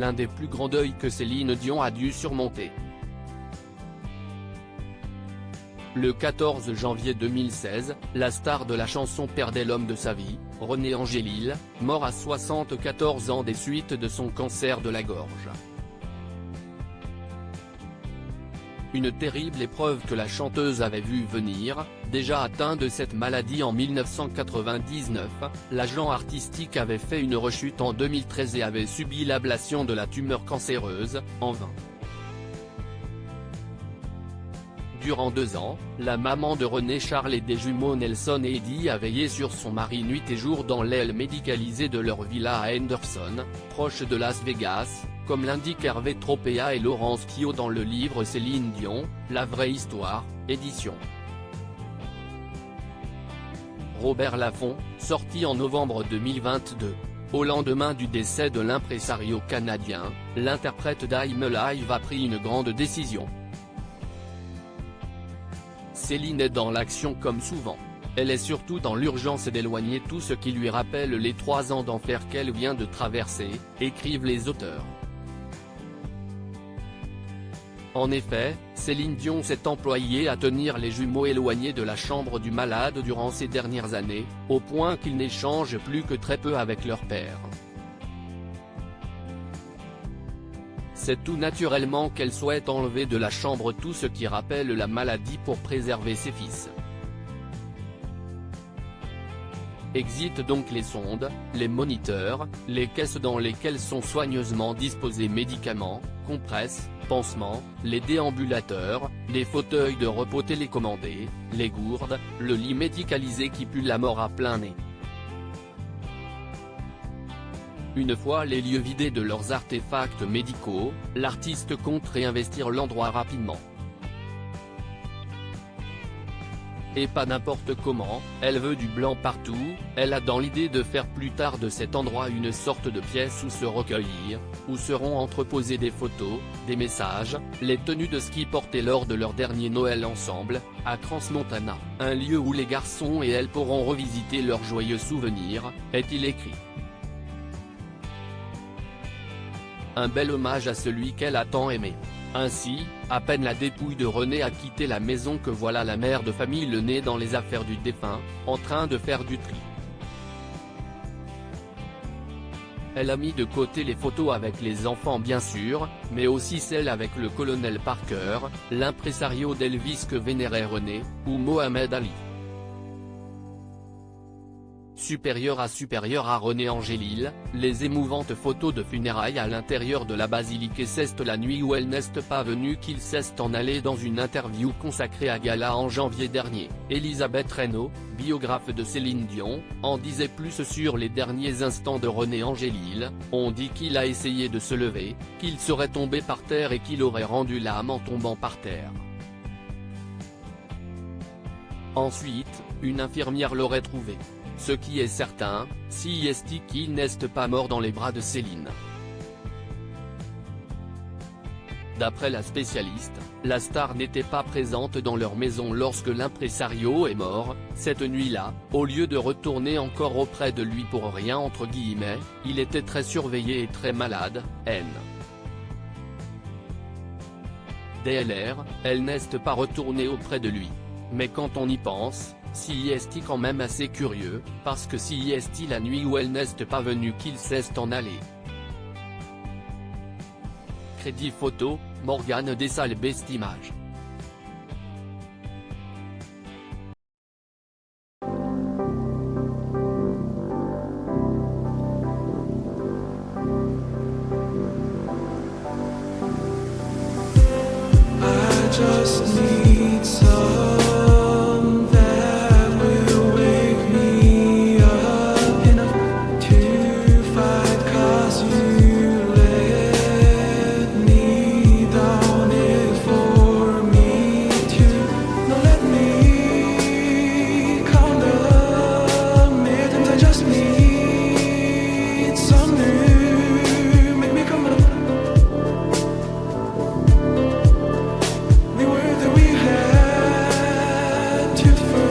l'un des plus grands deuils que Céline Dion a dû surmonter. Le 14 janvier 2016, la star de la chanson perdait l'homme de sa vie, René Angélil, mort à 74 ans des suites de son cancer de la gorge. Une terrible épreuve que la chanteuse avait vu venir. Déjà atteint de cette maladie en 1999, l'agent artistique avait fait une rechute en 2013 et avait subi l'ablation de la tumeur cancéreuse, en vain. Durant 2 ans, la maman de René Charles et des jumeaux Nelson et Eddie a veillé sur son mari nuit et jour dans l'aile médicalisée de leur villa à Henderson, proche de Las Vegas, comme l'indiquent Hervé Tropea et Laurence Kio dans le livre Céline Dion, La vraie histoire, édition Robert Laffont, sorti en novembre 2022. Au lendemain du décès de l'impresario canadien, l'interprète d'I'm Alive a pris une grande décision. Céline est dans l'action comme souvent. Elle est surtout dans l'urgence d'éloigner tout ce qui lui rappelle les 3 ans d'enfer qu'elle vient de traverser, écrivent les auteurs. En effet, Céline Dion s'est employée à tenir les jumeaux éloignés de la chambre du malade durant ces dernières années, au point qu'ils n'échangent plus que très peu avec leur père. C'est tout naturellement qu'elle souhaite enlever de la chambre tout ce qui rappelle la maladie pour préserver ses fils. Exit donc les sondes, les moniteurs, les caisses dans lesquelles sont soigneusement disposés médicaments, compresses, pansements, les déambulateurs, les fauteuils de repos télécommandés, les gourdes, le lit médicalisé qui pue la mort à plein nez. Une fois les lieux vidés de leurs artefacts médicaux, l'artiste compte réinvestir l'endroit rapidement. Et pas n'importe comment, elle veut du blanc partout. Elle a dans l'idée de faire plus tard de cet endroit une sorte de pièce où se recueillir, où seront entreposées des photos, des messages, les tenues de ski portées lors de leur dernier Noël ensemble, à Crans-Montana, un lieu où les garçons et elle pourront revisiter leurs joyeux souvenirs, est-il écrit. Un bel hommage à celui qu'elle a tant aimé. Ainsi, à peine la dépouille de René a quitté la maison que voilà la mère de famille le nez dans les affaires du défunt, en train de faire du tri. Elle a mis de côté les photos avec les enfants bien sûr, mais aussi celles avec le colonel Parker, l'impresario d'Elvis que vénérait René, ou Mohamed Ali. Supérieur à René Angélil, les émouvantes photos de funérailles à l'intérieur de la basilique et c'est la nuit où elle n'est pas venue qu'il s'est en allé dans une interview consacrée à Gala en janvier dernier. Elisabeth Reynaud, biographe de Céline Dion, en disait plus sur les derniers instants de René Angélil. On dit qu'il a essayé de se lever, qu'il serait tombé par terre et qu'il aurait rendu l'âme en tombant par terre. Ensuite, une infirmière l'aurait trouvé. Ce qui est certain, si est qu'il n'est pas mort dans les bras de Céline. D'après la spécialiste, la star n'était pas présente dans leur maison lorsque l'impresario est mort. Cette nuit-là, au lieu de retourner encore auprès de lui pour rien entre guillemets, il était très surveillé et très malade. DLR, elle n'est pas retournée auprès de lui. Mais quand on y pense, si est quand même assez curieux, parce que si est la nuit où elle n'est pas venue qu'il s'est en allé. Crédit photo, Morgane Dessalles Best Image. I just need some to